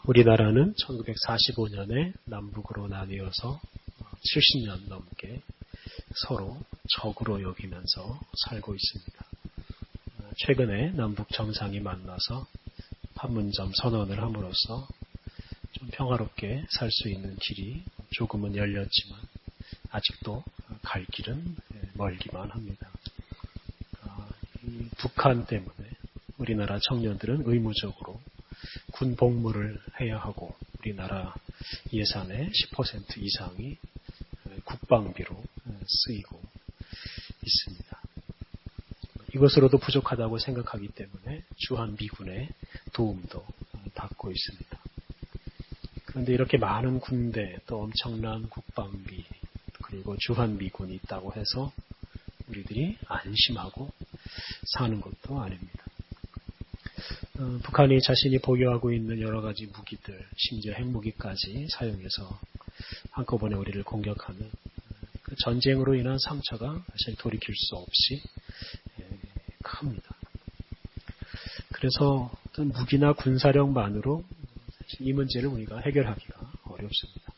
우리나라는 1945년에 남북으로 나뉘어서 70년 넘게 서로 적으로 여기면서 살고 있습니다. 최근에 남북 정상이 만나서 판문점 선언을 함으로써 좀 평화롭게 살 수 있는 길이 조금은 열렸지만 아직도 갈 길은 멀기만 합니다. 북한 때문에 우리나라 청년들은 의무적으로 군 복무를 해야 하고 우리나라 예산의 10% 이상이 국방비로 쓰이고 있습니다. 이것으로도 부족하다고 생각하기 때문에 주한미군의 도움도 받고 있습니다. 그런데 이렇게 많은 군대 또 엄청난 국방비 그리고 주한미군이 있다고 해서 우리들이 안심하고 사는 것도 아닙니다. 북한이 자신이 보유하고 있는 여러 가지 무기들, 심지어 핵무기까지 사용해서 한꺼번에 우리를 공격하는 그 전쟁으로 인한 상처가 사실 돌이킬 수 없이 큽니다. 그래서 어떤 무기나 군사력만으로 이 문제를 우리가 해결하기가 어렵습니다.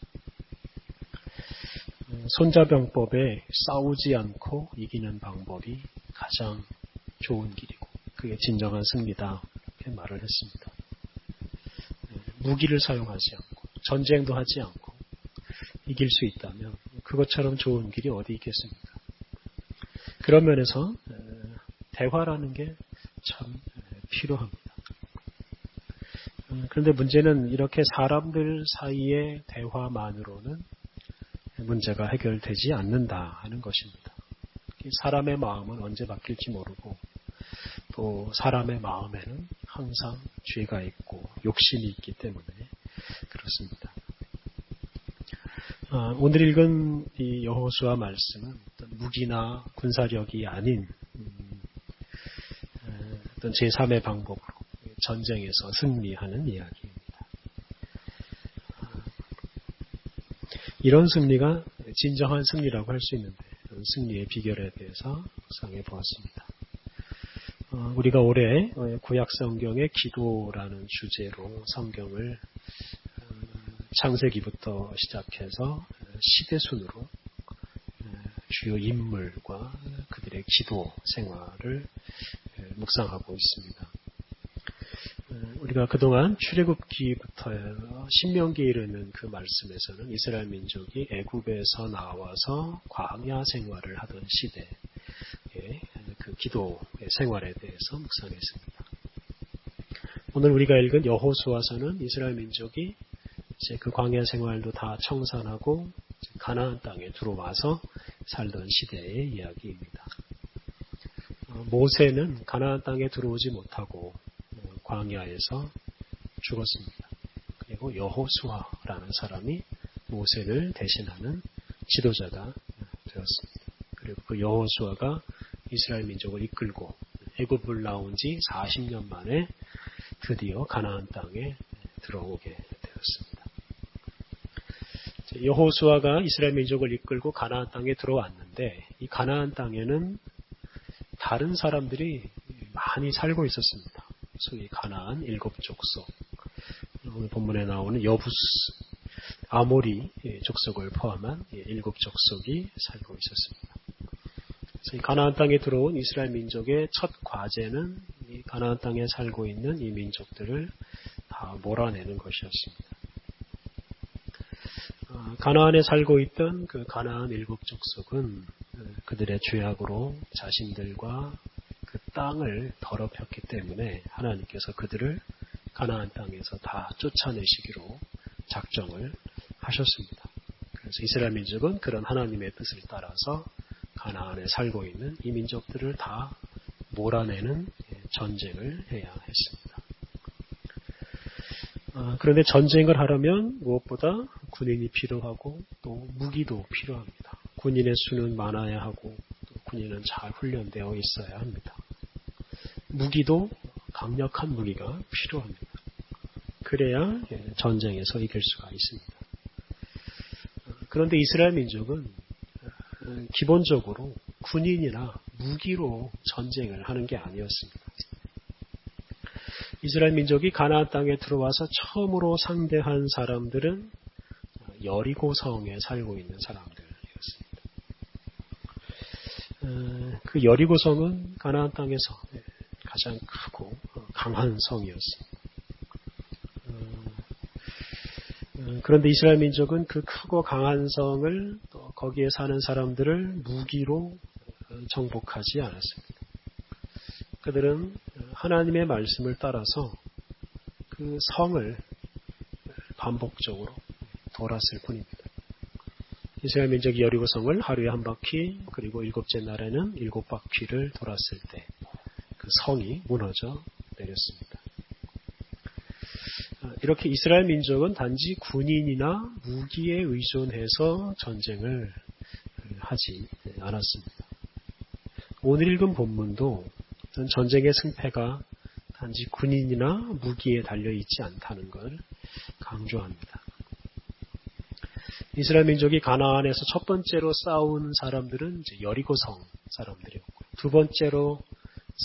손자병법에 싸우지 않고 이기는 방법이 가장 좋은 길이고 그게 진정한 승리다 이렇게 말을 했습니다. 무기를 사용하지 않고 전쟁도 하지 않고 이길 수 있다면 그것처럼 좋은 길이 어디 있겠습니까? 그런 면에서 대화라는 게 참 필요합니다. 그런데 문제는 이렇게 사람들 사이의 대화만으로는 문제가 해결되지 않는다 하는 것입니다. 사람의 마음은 언제 바뀔지 모르고 또 사람의 마음에는 항상 죄가 있고 욕심이 있기 때문에 그렇습니다. 오늘 읽은 이 여호수아 말씀은 어떤 무기나 군사력이 아닌 어떤 제3의 방법으로 전쟁에서 승리하는 이야기입니다. 이런 승리가 진정한 승리라고 할 수 있는데 승리의 비결에 대해서 묵상해 보았습니다. 우리가 올해 구약 성경의 기도라는 주제로 성경을 창세기부터 시작해서 시대순으로 주요 인물과 그들의 기도 생활을 묵상하고 있습니다. 우리가 그동안 출애굽기부터 신명기에 이르는 그 말씀에서는 이스라엘 민족이 애굽에서 나와서 광야 생활을 하던 시대의 그 기도 생활에 대해서 묵상했습니다. 오늘 우리가 읽은 여호수아서는 이스라엘 민족이 이제 그 광야 생활도 다 청산하고 가나안 땅에 들어와서 살던 시대의 이야기입니다. 모세는 가나안 땅에 들어오지 못하고 광야에서 죽었습니다. 그리고 여호수아라는 사람이 모세를 대신하는 지도자가 되었습니다. 그리고 그 여호수아가 이스라엘 민족을 이끌고 애굽을 나온 지 40년 만에 드디어 가나안 땅에 들어오게 되었습니다. 여호수아가 이스라엘 민족을 이끌고 가나안 땅에 들어왔는데 이 가나안 땅에는 다른 사람들이 많이 살고 있었습니다. 소위 가나안 7족속, 오늘 본문에 나오는 여부스, 아모리 족속을 포함한 7족속이 살고 있었습니다. 그래서 이 가나안 땅에 들어온 이스라엘 민족의 첫 과제는 이 가나안 땅에 살고 있는 이 민족들을 다 몰아내는 것이었습니다. 가나안에 살고 있던 그 가나안 7족속은 그들의 죄악으로 자신들과 그 땅을 더럽혔기 때문에 하나님께서 그들을 가나안 땅에서 다 쫓아내시기로 작정을 하셨습니다. 그래서 이스라엘 민족은 그런 하나님의 뜻을 따라서 가나안에 살고 있는 이 민족들을 다 몰아내는 전쟁을 해야 했습니다. 그런데 전쟁을 하려면 무엇보다 군인이 필요하고 또 무기도 필요합니다. 군인의 수는 많아야 하고 또 군인은 잘 훈련되어 있어야 합니다. 무기도 강력한 무기가 필요합니다. 그래야 전쟁에서 이길 수가 있습니다. 그런데 이스라엘 민족은 기본적으로 군인이나 무기로 전쟁을 하는 게 아니었습니다. 이스라엘 민족이 가나안 땅에 들어와서 처음으로 상대한 사람들은 여리고성에 살고 있는 사람들이었습니다. 그 여리고성은 가나안 땅에서 가장 크고 강한 성이었습니다. 그런데 이스라엘 민족은 그 크고 강한 성을 또 거기에 사는 사람들을 무기로 정복하지 않았습니다. 그들은 하나님의 말씀을 따라서 그 성을 반복적으로 돌았을 뿐입니다. 이스라엘 민족이 여리고성을 하루에 한 바퀴 그리고 일곱째 날에는 7바퀴를 돌았을 때 그 성이 무너져 내렸습니다. 이렇게 이스라엘 민족은 단지 군인이나 무기에 의존해서 전쟁을 하지 않았습니다. 오늘 읽은 본문도 전쟁의 승패가 단지 군인이나 무기에 달려있지 않다는 걸 강조합니다. 이스라엘 민족이 가나안에서 첫 번째로 싸운 사람들은 이제 여리고성 사람들이었고, 두 번째로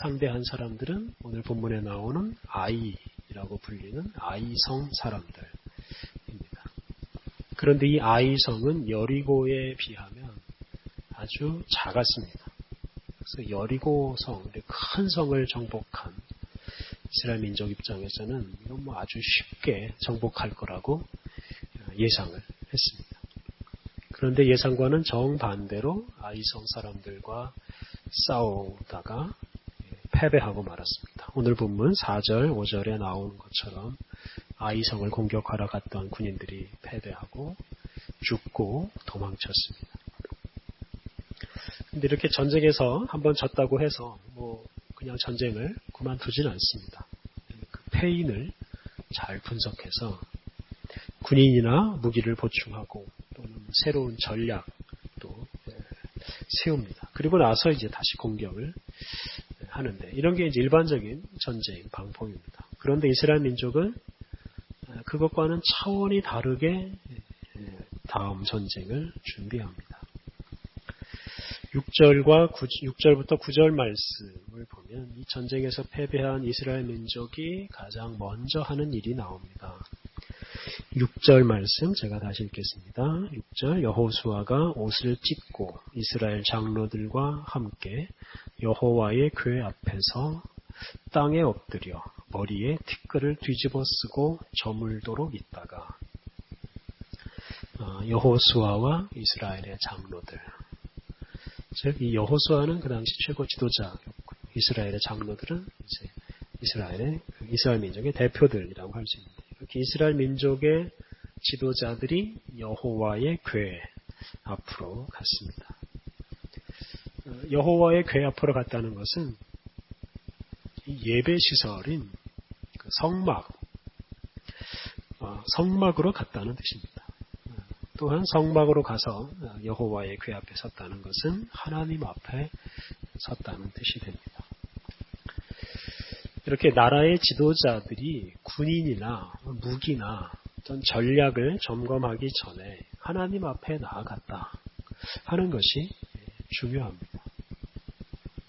상대한 사람들은 오늘 본문에 나오는 아이라고 불리는 아이성 사람들입니다. 그런데 이 아이성은 여리고에 비하면 아주 작았습니다. 그래서 여리고성, 큰 성을 정복한 이스라엘 민족 입장에서는 이건 아주 쉽게 정복할 거라고 예상을 했습니다. 그런데 예상과는 정반대로 아이성 사람들과 싸우다가 패배하고 말았습니다. 오늘 본문 4절, 5절에 나오는 것처럼 아이성을 공격하러 갔던 군인들이 패배하고 죽고 도망쳤습니다. 근데 이렇게 전쟁에서 한번 졌다고 해서 그냥 전쟁을 그만두진 않습니다. 그 패인을 잘 분석해서 군인이나 무기를 보충하고 또는 새로운 전략도 세웁니다. 그리고 나서 이제 다시 공격을 하는데, 이런 게 이제 일반적인 전쟁 방법입니다. 그런데 이스라엘 민족은 그것과는 차원이 다르게 다음 전쟁을 준비합니다. 6절부터 9절 말씀을 보면 이 전쟁에서 패배한 이스라엘 민족이 가장 먼저 하는 일이 나옵니다. 6절 말씀 제가 다시 읽겠습니다. 6절 여호수아가 옷을 찢고 이스라엘 장로들과 함께 여호와의 궤 앞에서 땅에 엎드려 머리에 티끌을 뒤집어 쓰고 저물도록 있다가 여호수아와 이스라엘의 장로들, 즉 이 여호수아는 그 당시 최고 지도자였고 이스라엘의 장로들은 이제 이스라엘 민족의 대표들이라고 할 수 있는데, 이렇게 이스라엘 민족의 지도자들이 여호와의 궤 앞으로 갔습니다. 여호와의 궤 앞으로 갔다는 것은 예배 시설인 그 성막으로 갔다는 뜻입니다. 또한 성막으로 가서 여호와의 궤 앞에 섰다는 것은 하나님 앞에 섰다는 뜻이 됩니다. 이렇게 나라의 지도자들이 군인이나 무기나 어떤 전략을 점검하기 전에 하나님 앞에 나아갔다 하는 것이 중요합니다.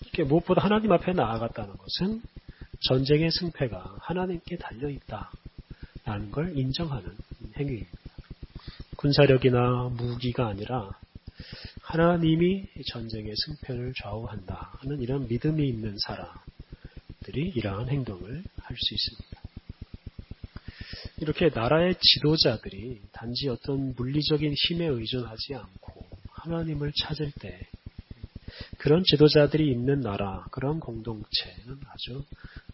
이렇게 무엇보다 하나님 앞에 나아갔다는 것은 전쟁의 승패가 하나님께 달려있다라는 걸 인정하는 행위입니다. 군사력이나 무기가 아니라 하나님이 전쟁의 승패를 좌우한다 하는 이런 믿음이 있는 사람들이 이러한 행동을 할 수 있습니다. 이렇게 나라의 지도자들이 단지 어떤 물리적인 힘에 의존하지 않고 하나님을 찾을 때 그런 지도자들이 있는 나라, 그런 공동체는 아주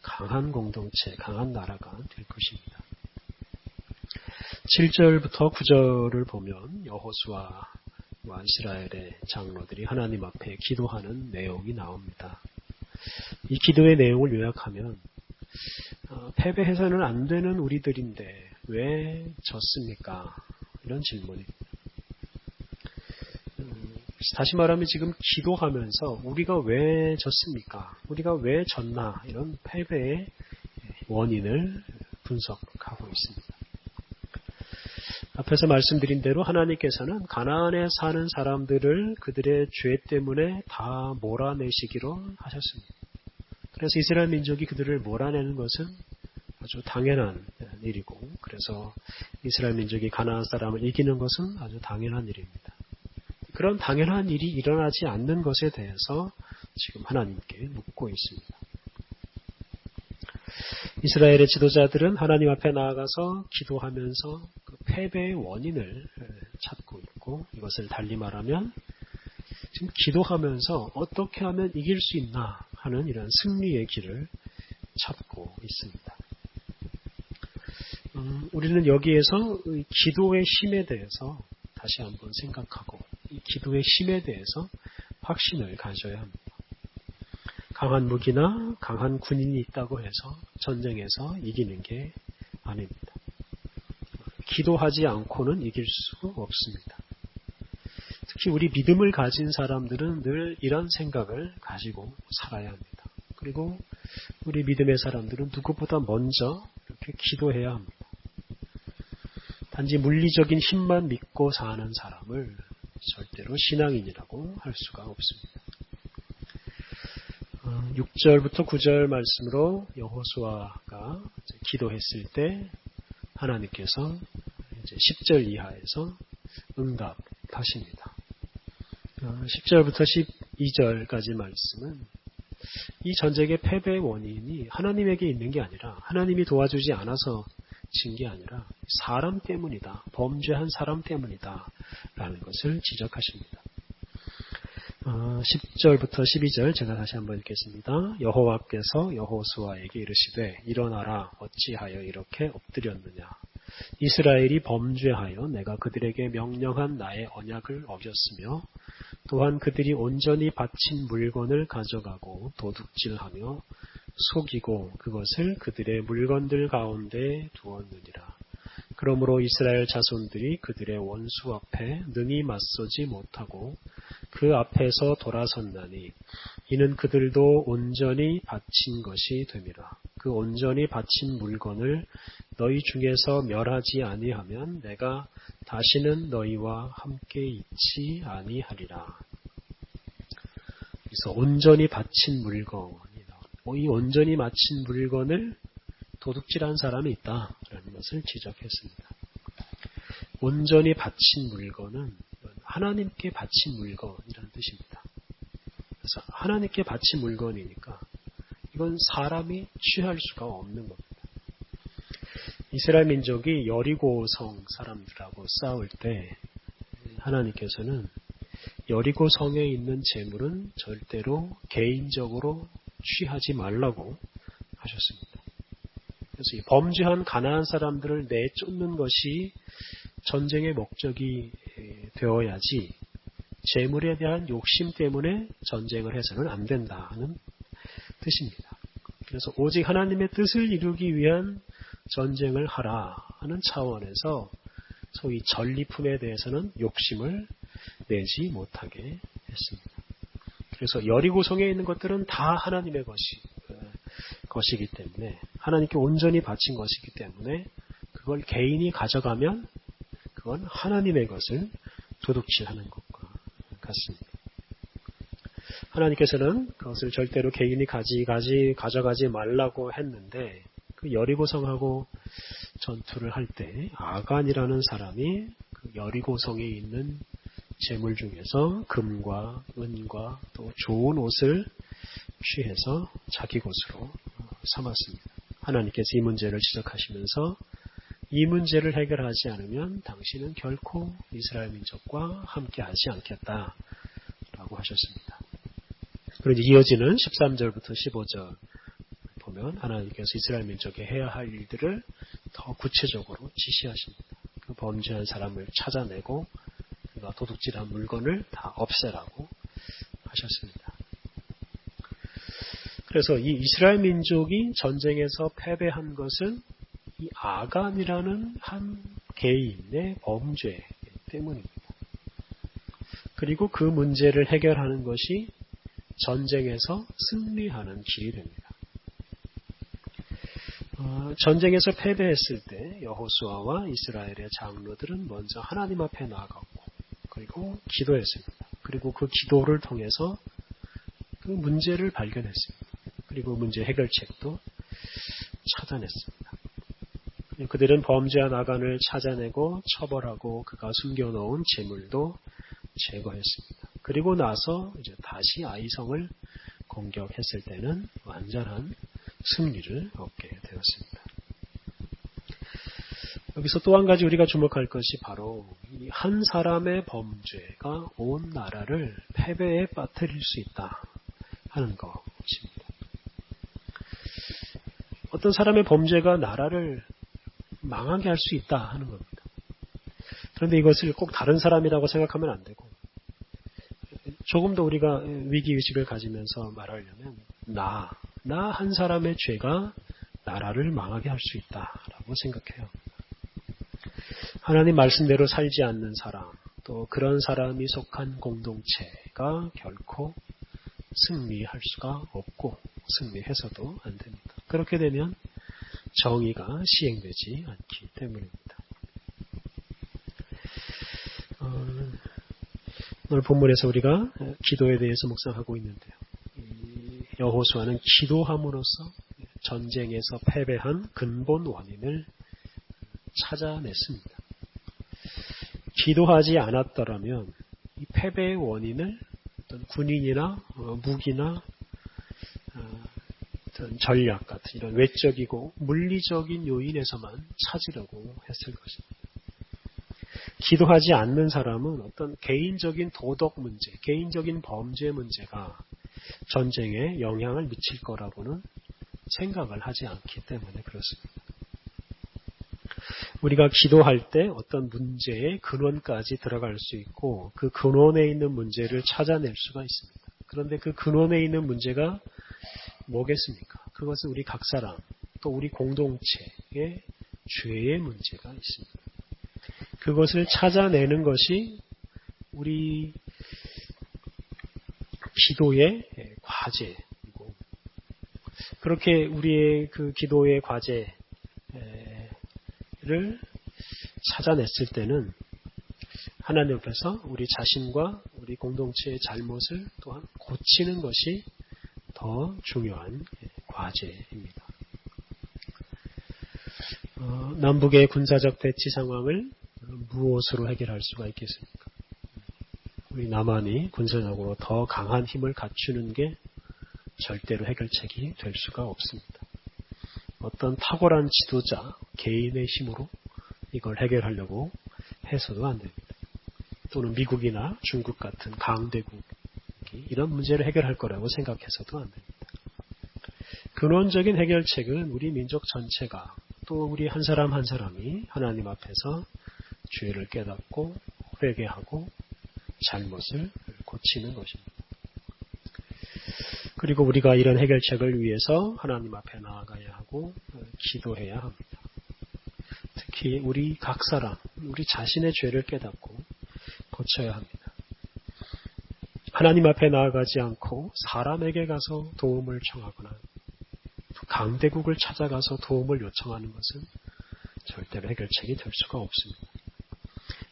강한 공동체, 강한 나라가 될 것입니다. 7절부터 9절을 보면 여호수아와 이스라엘의 장로들이 하나님 앞에 기도하는 내용이 나옵니다. 이 기도의 내용을 요약하면 패배해서는 안 되는 우리들인데 왜 졌습니까? 이런 질문입니다. 다시 말하면 지금 기도하면서 우리가 왜 졌습니까? 우리가 왜 졌나? 이런 패배의 원인을 분석하고 있습니다. 앞에서 말씀드린 대로 하나님께서는 가나안에 사는 사람들을 그들의 죄 때문에 다 몰아내시기로 하셨습니다. 그래서 이스라엘 민족이 그들을 몰아내는 것은 아주 당연한 일이고, 그래서 이스라엘 민족이 가나안 사람을 이기는 것은 아주 당연한 일입니다. 그런 당연한 일이 일어나지 않는 것에 대해서 지금 하나님께 묻고 있습니다. 이스라엘의 지도자들은 하나님 앞에 나아가서 기도하면서 그 패배의 원인을 찾고 있고, 이것을 달리 말하면 지금 기도하면서 어떻게 하면 이길 수 있나 하는 이런 승리의 길을 찾고 있습니다. 우리는 여기에서 기도의 힘에 대해서 다시 한번 생각하고, 이 기도의 힘에 대해서 확신을 가져야 합니다. 강한 무기나 강한 군인이 있다고 해서 전쟁에서 이기는 게 아닙니다. 기도하지 않고는 이길 수 없습니다. 특히 우리 믿음을 가진 사람들은 늘 이런 생각을 가지고 살아야 합니다. 그리고 우리 믿음의 사람들은 누구보다 먼저 이렇게 기도해야 합니다. 단지 물리적인 힘만 믿고 사는 사람을 절대로 신앙인이라고 할 수가 없습니다. 6절부터 9절 말씀으로 여호수아가 기도했을 때 하나님께서 이제 10절 이하에서 응답하십니다. 10절부터 12절까지 말씀은 이 전쟁의 패배의 원인이 하나님에게 있는 게 아니라, 하나님이 도와주지 않아서 진 게 아니라 사람 때문이다, 범죄한 사람 때문이다 라는 것을 지적하십니다. 10절부터 12절 제가 다시 한번 읽겠습니다. 여호와께서 여호수아에게 이르시되 일어나라, 어찌하여 이렇게 엎드렸느냐. 이스라엘이 범죄하여 내가 그들에게 명령한 나의 언약을 어겼으며, 또한 그들이 온전히 바친 물건을 가져가고 도둑질하며 속이고 그것을 그들의 물건들 가운데 두었느니라. 그러므로 이스라엘 자손들이 그들의 원수 앞에 능히 맞서지 못하고 그 앞에서 돌아섰나니, 이는 그들도 온전히 바친 것이 됨이라. 그 온전히 바친 물건을 너희 중에서 멸하지 아니하면 내가 다시는 너희와 함께 있지 아니하리라. 그래서 온전히 바친 물건이 나옵니다. 이 온전히 바친 물건을 도둑질한 사람이 있다라는 것을 지적했습니다. 온전히 바친 물건은 하나님께 바친 물건이라는 뜻입니다. 그래서 하나님께 바친 물건이니까 이건 사람이 취할 수가 없는 겁니다. 이스라엘 민족이 여리고성 사람들하고 싸울 때 하나님께서는 여리고성에 있는 재물은 절대로 개인적으로 취하지 말라고 하셨습니다. 그래서 이 범죄한 가나안 사람들을 내쫓는 것이 전쟁의 목적이 되어야지, 재물에 대한 욕심 때문에 전쟁을 해서는 안 된다는 뜻입니다. 그래서 오직 하나님의 뜻을 이루기 위한 전쟁을 하라 하는 차원에서 소위 전리품에 대해서는 욕심을 내지 못하게 했습니다. 그래서 여리고성에 있는 것들은 다 하나님의 것이기 때문에, 하나님께 온전히 바친 것이기 때문에 그걸 개인이 가져가면 그건 하나님의 것을 도둑질하는 것과 같습니다. 하나님께서는 그것을 절대로 개인이 가져가지 말라고 했는데, 그 여리고성하고 전투를 할 때 아간이라는 사람이 그 여리고성에 있는 재물 중에서 금과 은과 또 좋은 옷을 취해서 자기 것으로 삼았습니다. 하나님께서 이 문제를 지적하시면서 이 문제를 해결하지 않으면 당신은 결코 이스라엘 민족과 함께하지 않겠다라고 하셨습니다. 그리고 이어지는 13절부터 15절 보면 하나님께서 이스라엘 민족에 해야 할 일들을 더 구체적으로 지시하십니다. 그 범죄한 사람을 찾아내고 그가 도둑질한 물건을 다 없애라고 하셨습니다. 그래서 이 이스라엘 민족이 전쟁에서 패배한 것은 이 아간이라는 한 개인의 범죄 때문입니다. 그리고 그 문제를 해결하는 것이 전쟁에서 승리하는 길이 됩니다. 전쟁에서 패배했을 때 여호수아와 이스라엘의 장로들은 먼저 하나님 앞에 나아갔고, 그리고 기도했습니다. 그리고 그 기도를 통해서 그 문제를 발견했습니다. 그리고 문제 해결책도 찾아냈습니다. 그들은 범죄한 아간을 찾아내고 처벌하고 그가 숨겨놓은 재물도 제거했습니다. 그리고 나서 이제 다시 아이성을 공격했을 때는 완전한 승리를 얻게 되었습니다. 여기서 또 한 가지 우리가 주목할 것이 바로 이 한 사람의 범죄가 온 나라를 패배에 빠뜨릴 수 있다 하는 것입니다. 어떤 사람의 범죄가 나라를 망하게 할 수 있다 하는 겁니다. 그런데 이것을 꼭 다른 사람이라고 생각하면 안 되고 조금 더 우리가 위기의식을 가지면서 말하려면 나 한 사람의 죄가 나라를 망하게 할 수 있다라고 생각해요. 하나님 말씀대로 살지 않는 사람, 또 그런 사람이 속한 공동체가 결코 승리할 수가 없고 승리해서도 안 됩니다. 그렇게 되면 정의가 시행되지 않기 때문입니다. 오늘 본문에서 우리가 기도에 대해서 묵상하고 있는데요. 여호수아는 기도함으로써 전쟁에서 패배한 근본 원인을 찾아냈습니다. 기도하지 않았더라면 이 패배의 원인을 어떤 군인이나 무기나 어떤 전략 같은 이런 외적이고 물리적인 요인에서만 찾으려고 했을 것입니다. 기도하지 않는 사람은 어떤 개인적인 도덕 문제, 개인적인 범죄 문제가 전쟁에 영향을 미칠 거라고는 생각을 하지 않기 때문에 그렇습니다. 우리가 기도할 때 어떤 문제의 근원까지 들어갈 수 있고 그 근원에 있는 문제를 찾아낼 수가 있습니다. 그런데 그 근원에 있는 문제가 뭐겠습니까? 그것은 우리 각 사람 또 우리 공동체의 죄의 문제가 있습니다. 그것을 찾아내는 것이 우리 기도의 과제이고 그렇게 우리의 그 기도의 과제를 찾아냈을 때는 하나님 앞에서 우리 자신과 우리 공동체의 잘못을 또한 고치는 것이 더 중요한 과제입니다. 남북의 군사적 대치 상황을 무엇으로 해결할 수가 있겠습니까? 우리 남한이 군사적으로 더 강한 힘을 갖추는 게 절대로 해결책이 될 수가 없습니다. 어떤 탁월한 지도자, 개인의 힘으로 이걸 해결하려고 해서도 안 됩니다. 또는 미국이나 중국 같은 강대국이 이런 문제를 해결할 거라고 생각해서도 안 됩니다. 근원적인 해결책은 우리 민족 전체가 또 우리 한 사람 한 사람이 하나님 앞에서 죄를 깨닫고 회개하고 잘못을 고치는 것입니다. 그리고 우리가 이런 해결책을 위해서 하나님 앞에 나아가야 하고 기도해야 합니다. 특히 우리 각 사람, 우리 자신의 죄를 깨닫고 고쳐야 합니다. 하나님 앞에 나아가지 않고 사람에게 가서 도움을 청하거나 강대국을 찾아가서 도움을 요청하는 것은 절대로 해결책이 될 수가 없습니다.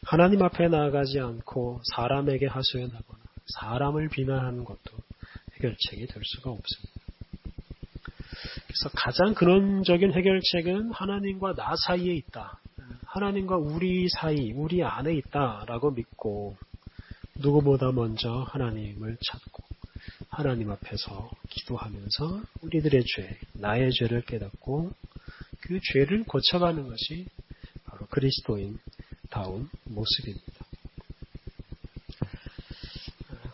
하나님 앞에 나아가지 않고 사람에게 하소연하거나 사람을 비난하는 것도 해결책이 될 수가 없습니다. 그래서 가장 근원적인 해결책은 하나님과 나 사이에 있다. 하나님과 우리 사이, 우리 안에 있다라고 믿고 누구보다 먼저 하나님을 찾고 하나님 앞에서 기도하면서 우리들의 죄, 나의 죄를 깨닫고 그 죄를 고쳐가는 것이 바로 그리스도인다운 모습입니다.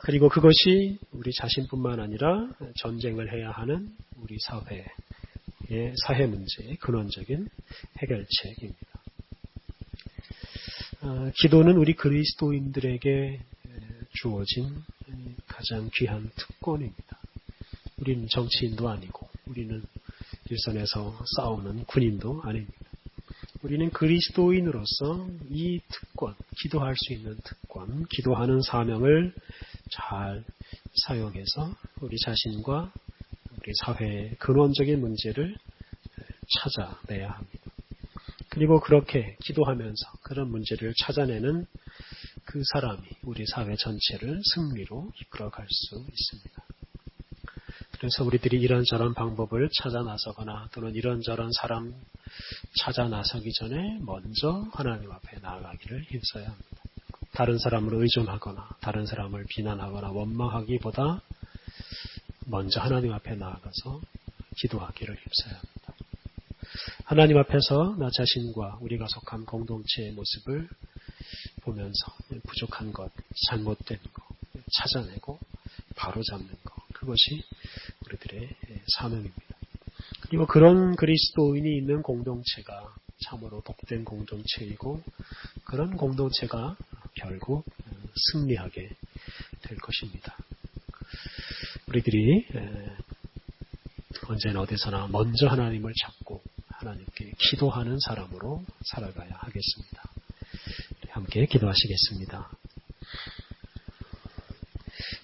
그리고 그것이 우리 자신뿐만 아니라 전쟁을 해야 하는 우리 사회의 사회 문제의 근원적인 해결책입니다. 기도는 우리 그리스도인들에게 주어진 가장 귀한 특권입니다. 우리는 정치인도 아니고 우리는 일선에서 싸우는 군인도 아닙니다. 우리는 그리스도인으로서 이 특권, 기도할 수 있는 특권, 기도하는 사명을 잘 사용해서 우리 자신과 우리 사회의 근원적인 문제를 찾아내야 합니다. 그리고 그렇게 기도하면서 그런 문제를 찾아내는 그 사람이 우리 사회 전체를 승리로 이끌어갈 수 있습니다. 그래서 우리들이 이런저런 방법을 찾아 나서거나 또는 이런저런 사람 찾아 나서기 전에 먼저 하나님 앞에 나아가기를 힘써야 합니다. 다른 사람을 의존하거나 다른 사람을 비난하거나 원망하기보다 먼저 하나님 앞에 나아가서 기도하기를 힘써야 합니다. 하나님 앞에서 나 자신과 우리가 속한 공동체의 모습을 보면서 부족한 것, 잘못된 것 찾아내고 바로잡는 것, 그것이 우리들의 사명입니다. 그리고 그런 그리스도인이 있는 공동체가 참으로 복된 공동체이고 그런 공동체가 결국 승리하게 될 것입니다. 우리들이 언제나 어디서나 먼저 하나님을 찾고 하나님께 기도하는 사람으로 살아가야 하겠습니다. 함께 기도하시겠습니다.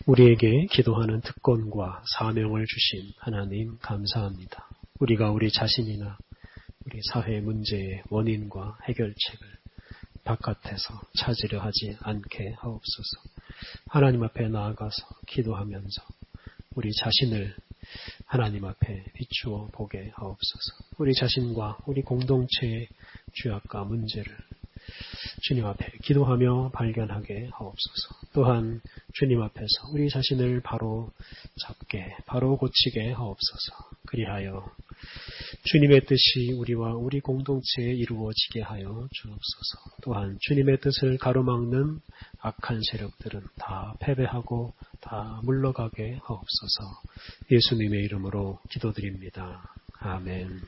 우리에게 기도하는 특권과 사명을 주신 하나님 감사합니다. 우리가 우리 자신이나 우리 사회 문제의 원인과 해결책을 바깥에서 찾으려 하지 않게 하옵소서. 하나님 앞에 나아가서 기도하면서 우리 자신을 하나님 앞에 비추어 보게 하옵소서. 우리 자신과 우리 공동체의 죄악과 문제를 주님 앞에 기도하며 발견하게 하옵소서. 또한 주님 앞에서 우리 자신을 바로 잡게, 바로 고치게 하옵소서. 그리하여 주님의 뜻이 우리와 우리 공동체에 이루어지게 하여 주옵소서. 또한 주님의 뜻을 가로막는 악한 세력들은 다 패배하고 다 물러가게 하옵소서. 예수님의 이름으로 기도드립니다. 아멘.